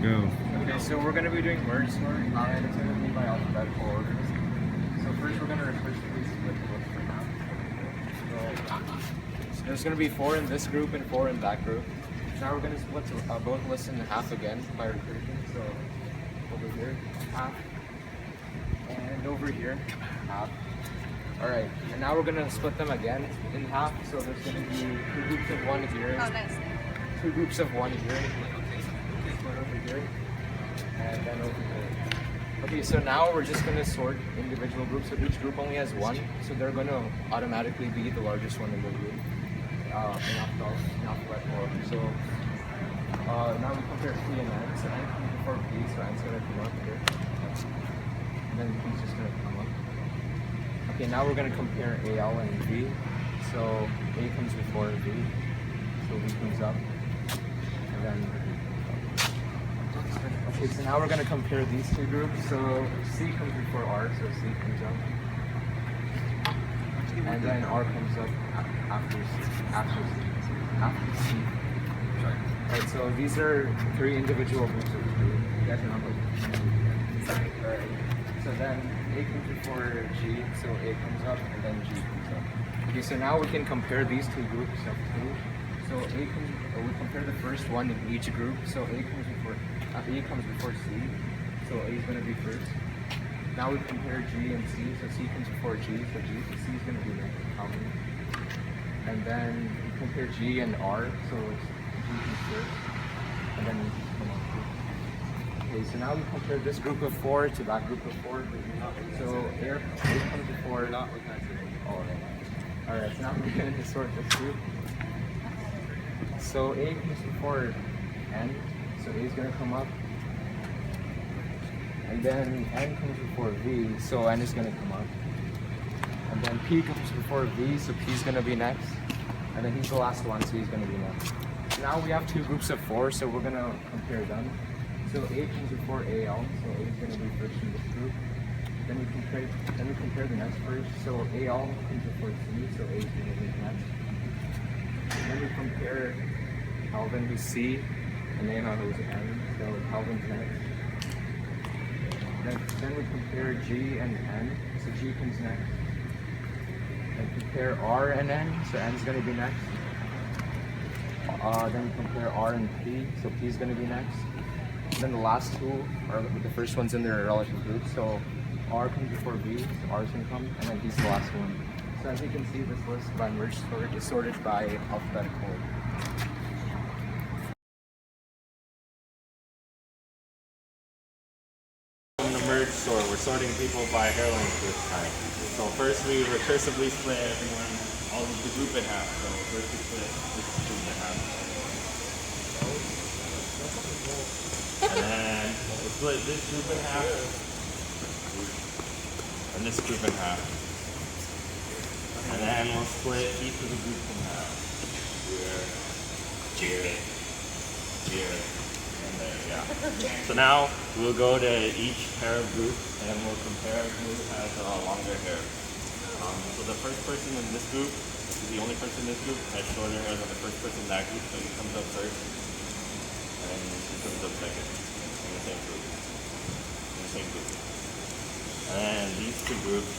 Go. Okay, so we're going to be doing merge sort, and it's going to be by alphabetical order. So first we're going to recursively split the list for now. So there's going to be 4 in this group and 4 in that group. Now we're going to split both lists in half again by recursion. So over here, half, and over here, half. Alright, and now we're going to split them again in half. So there's going to be 2 groups of 1 here, Oh, nice. 2 groups of 1 here, one over here, and then over here. Okay, so now we're just going to sort individual groups. So each group only has 1, so they're going to automatically be the largest one in the group in alphabetical order. So now we compare P and N. So N comes before P, so N's going to come up here. And then P's just going to come up. Okay, now we're going to compare AL and V. So A comes before V, so V comes up. And then okay, so now we're going to compare these 2 groups. So C comes before R, so C comes up. And then R comes up after C. Alright, so these are 3 individual groups of 3. You guys remember? Sorry. Alright, so then A comes before G, so A comes up, and then G comes up. Okay, so now we can compare these 2 groups of 2. So we compare the first one in each group. So A comes before C, so A is going to be first. Now we compare G and C, so C comes before G, so C is going to be next. And then we compare G and R, so G comes first, and then E comes up. Okay, so now we compare this group of 4 to that group of 4. So A comes before. Alright, so now we're going to sort this group. So A comes before N, so A is going to come up. And then N comes before V, so N is going to come up. And then P comes before V, so P is going to be next. And then he's the last one, so he's going to be next. Now we have 2 groups of 4, so we're going to compare them. So A comes before AL, so A is going to be first in this group. Then we compare the next first. So AL comes before C, so A is going to be next. Then we compare Calvin who's C, and Neha who's N, so Calvin's next. Then we compare G and N, so G comes next. And compare R and N, so N's going to be next. Then we compare R and P, so P is going to be next. And then the last 2 are the first ones in their relative group, so R comes before V, so R is going to come, and then P's the last one. So as you can see, this list by merge sort is sorted by alphabetical order. In the merge sort, we're sorting people by hair length this time. So first we recursively split everyone, all of the group in half. So first we split this group in half. And then we'll split this group in half. And this group in half. And then we'll split each of the groups in half. Here. And there, yeah. So now we'll go to each pair of groups and we'll compare who has longer hair. So the first person in this group, this is the only person in this group, has shorter hair than the first person in that group, so he comes up first. And he comes up second in the same group. And then these 2 groups,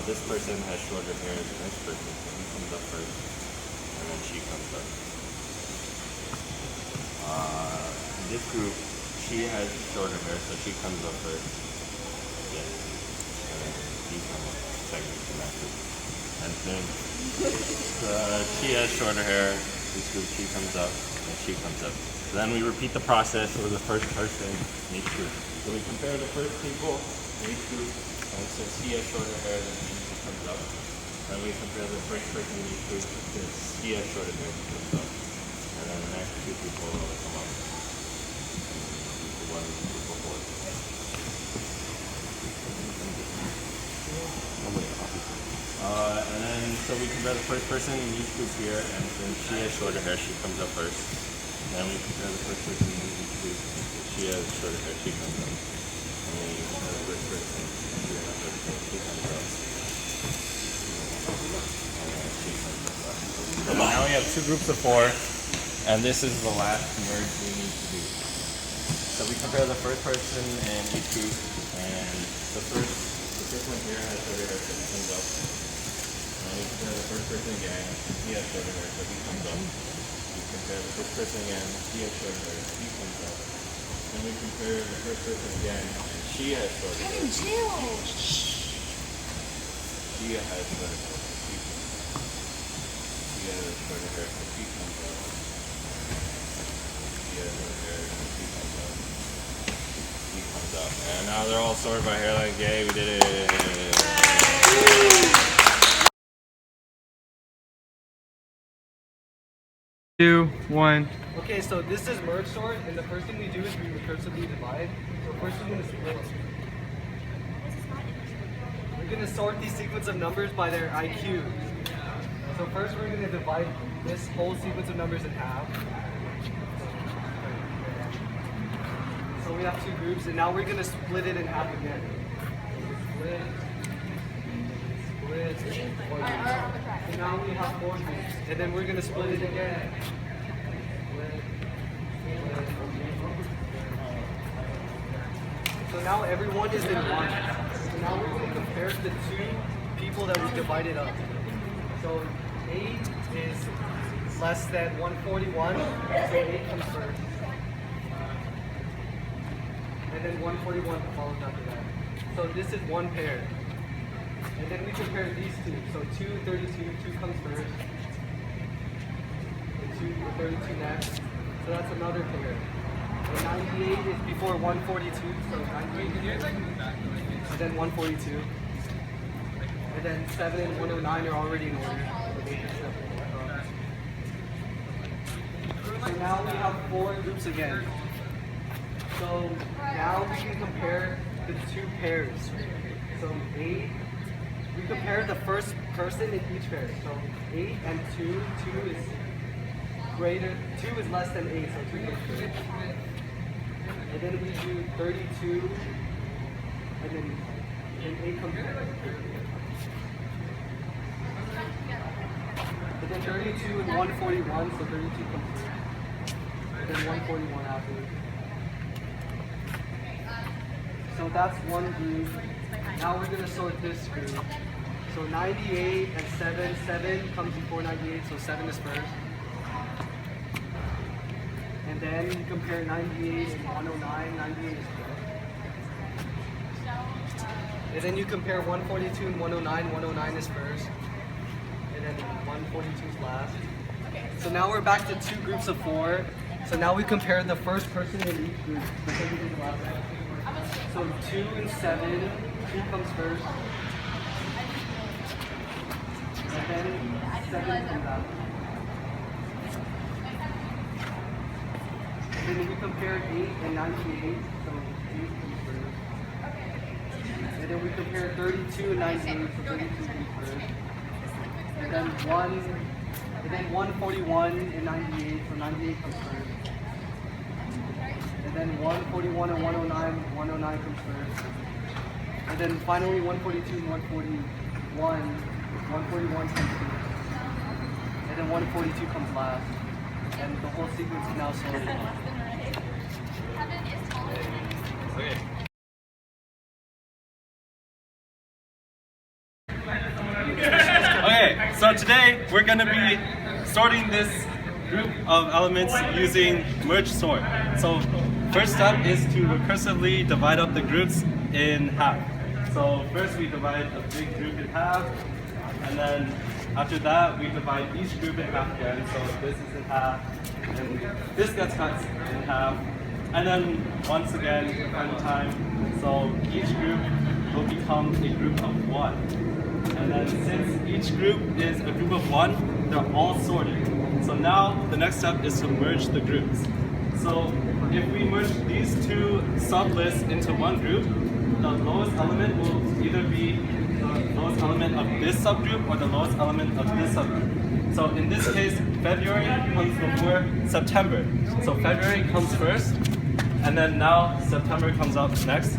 this person has shorter hair than this person, so he comes up first, and then she comes up. In this group, she has shorter hair, so she comes up first. Yes. And then he comes up second in that group. And then she has shorter hair, this group, she comes up, and she comes up. So then we repeat the process with the first person in each group. So we compare the first people in each group, and since he has shorter hair, then he comes up. Then we compare the first person in each group, since he has shorter hair, he comes up. And then the next 2 people will come up. One group before. And then, so we compare the first person in each group here, and since she has shorter hair, she comes up first. And then we compare the first person in each group, since she has shorter hair, she comes up. And then we compare the first person, she has shorter hair, she comes up. And then she comes up. So now we have 2 groups of 4, and this is the last merge we need to do. So So we compare the first person in each group, and the first one here has shorter hair, so he comes up. And we compare the first person again, he has shorter hair, so he comes up. We compare the first person again, he has shorter hair, he comes up. Then we compare the first person again, and she has shorter hair. She has shorter hair. She has shorter hair, so she comes up. She has shorter hair, so she comes up. She comes up. And now they're all sorted by hairline. Yay, we did it. 2, 1. Okay, so this is merge sort, and the first thing we do is we recursively divide. So first we're going to split. We're going to sort these sequence of numbers by their IQ. So first we're going to divide this whole sequence of numbers in half. So we have two groups, and now we're going to split it in half again. Split. And now we have four groups, and then we're going to split it again. So now everyone is in one. So now we're going to compare the two people that we divided up. So 8 is less than 141, so 8 comes first. And then 141 follows after that. So this is one pair. And then we compare these two. So 2 and 32, 2 comes first. And 2 and 32 next. So that's another pair. And 98 is before 142, so 98. And then 142. And then 7 and 109 are already in order. So now we have four groups again. So now we can compare the two pairs. So 8, we compare the first person in each pair. So 8 and 2, 2 is greater, 2 is less than 8, so 2 goes first. And then we do 32, and then 8 comes first. And then 32 and 141, so 32 comes first. And then 141 afterwards. So that's one group. Now we're going to sort this group. So 98 and 7, 7 comes before 98, so 7 is first. And then you compare 98 and 109, 98 is first. And then you compare 142 and 109, 109 is first. And then 142 is last. So now we're back to two groups of 4. So now we compare the first person in each group. So 2 and 7, 2 comes first. And then 7 comes out. And then we compare 8 and 98, so 8 comes first. And then we compare 32 and 98, so 32 comes first. And then 141 and 98, so 98 comes first. And then 141 and 109, 109 comes first. And then finally 142 and 141, 141 comes first. And then 142 comes last. And the whole sequence is now sorted. Okay. Okay, so today we're going to be sorting this group of elements using merge sort. So first step is to recursively divide up the groups in half. So first we divide a big group in half, and then after that we divide each group in half again. So this is in half, and this gets cut in half, and then once again the final time. So each group will become a group of 1. And then since each group is a group of 1, they're all sorted. So now the next step is to merge the groups. So if we merge these two sublists into one group, the lowest element will either be the lowest element of this subgroup or the lowest element of this subgroup. So in this case, February comes before September. So February comes first, and then now September comes up next.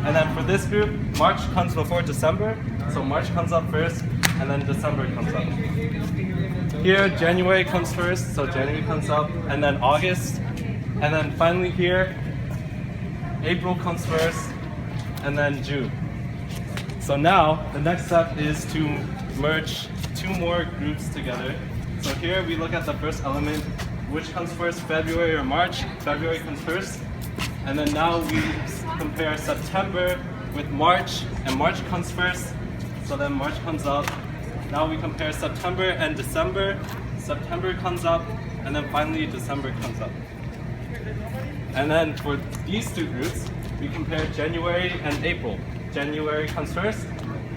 And then for this group, March comes before December. So March comes up first, and then December comes up. Here, January comes first, so January comes up, and then August. And then finally here, April comes first, and then June. So now the next step is to merge two more groups together. So here we look at the first element, which comes first, February or March. February comes first. And then now we compare September with March, and March comes first. So then March comes up. Now we compare September and December. September comes up, and then finally December comes up. And then for these two groups, we compare January and April. January comes first,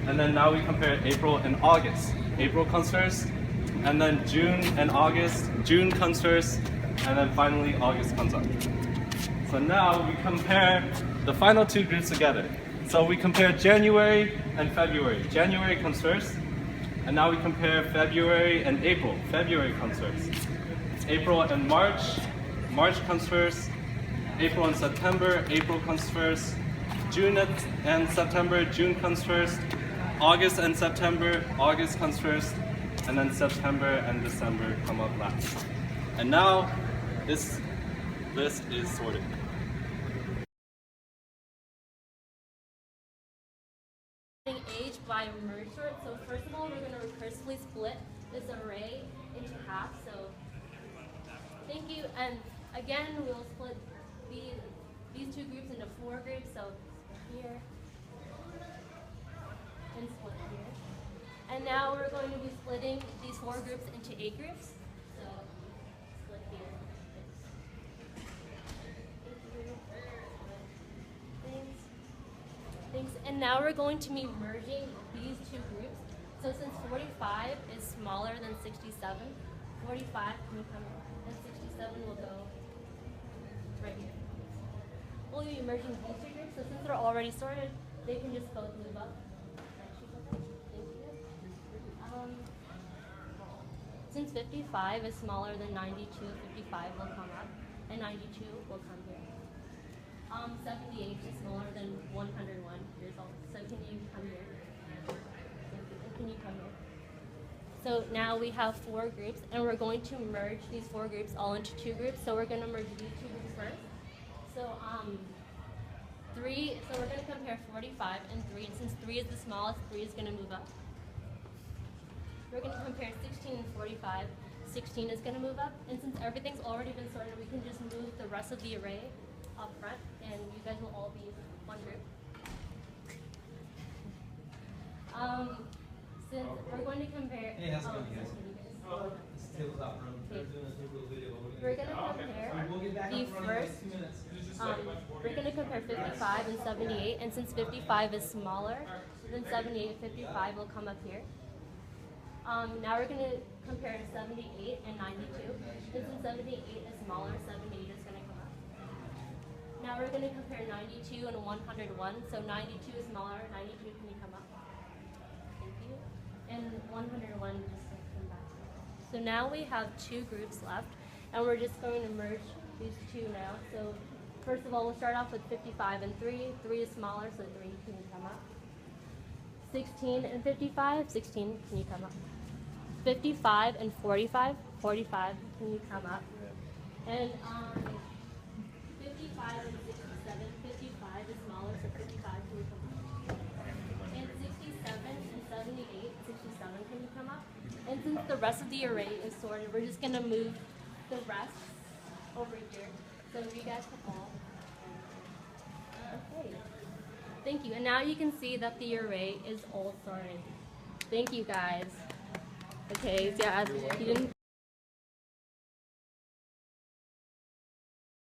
and then now we compare April and August. April comes first, and then June and August. June comes first, and then finally August comes up. So now we compare the final two groups together. So we compare January and February. January comes first, and now we compare February and April. February comes first. April and March. March comes first. April and September. April comes first. June and September. June comes first. August and September. August comes first. And then September and December come up last. And now this list is sorted. Age by merge sort. So first of all, we're going to recursively split this array into half. So thank you. And again, we'll split these two groups into 4 groups. So here and split here. And now we're going to be splitting these 4 groups into 8 groups. So split here. Thanks. And now we're going to be merging these two groups. So since 45 is smaller than 67, 45 can come and 67 will go right here. We'll be merging these two groups. So since they're already sorted, they can just both move up. Thank you. Since 55 is smaller than 92, 55 will come up, and 92 will come here. 78 is smaller than 101 years old. So can you come here? Can you come here? So now we have 4 groups, and we're going to merge these 4 groups all into 2 groups. So we're going to merge these 2 groups first. So 3. So we're going to compare 45 and 3. And since 3 is the smallest, 3 is going to move up. We're going to compare 16 and 45. 16 is going to move up. And since everything's already been sorted, we can just move the rest of the array up front, and you guys will all be one group. Since we're going to compare, Hey, how's it going, guys? This is tabletop room. They're doing a little video over we're here. going to compare We'll get back the up and running in first. 2 minutes. We're going to compare 55 and 78, and since 55 is smaller than 78, 55 will come up here. Now we're going to compare 78 and 92, and since 78 is smaller, 78 is going to come up. Now we're going to compare 92 and 101, so 92 is smaller, 92 can you come up? Thank you. And 101 just come back. So now we have 2 groups left, and we're just going to merge these 2 now. So first of all, we'll start off with 55 and 3. 3 is smaller, so 3 can you come up? 16 and 55, 16 can you come up? 55 and 45, 45 can you come up? And 55 and 67, 55 is smaller, so 55 can you come up? And 67 and 78, 67 can you come up? And since the rest of the array is sorted, we're just going to move the rest over here. So you guys can all. Okay. Thank you. And now you can see that the array is all sorted. Thank you guys. Okay, so yeah, as you didn't